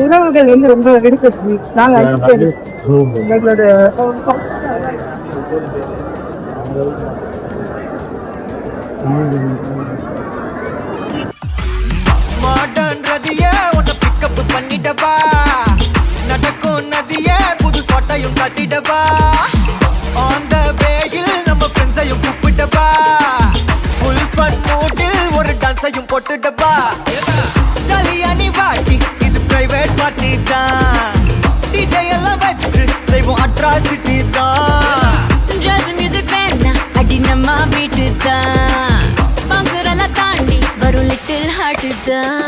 உறவுகள் வந்து ரொம்ப விருப்பம். நாங்க எங்களோட மாடர்ன் ரதிய உன்னை பிக்கப் பண்ணிடவா, நடக்கும் நதிய புது சொட்டையும் கட்டிடவா, அந்த வேயில் நம்ம ஃப்ரெண்ட்ஸையும் கூப்பிட்டவா, ஃபுல் ஃபன் மூடில் ஒரு டான்ஸையும் போட்டுடவா, ஜாலியா நீ வாட்டி இது பிரைவேட் பார்ட்டி தான், டிஜே எல்லாம் வச்சு செய்வோம் அட்ராசிட்டி தான், ஜாஸ் மியூசிக் வேணா அடி நம்ம வீட்டு தான், பங்குரெல்லாம் தாண்டி வரும் லிட்டில் ஹார்ட் தான்.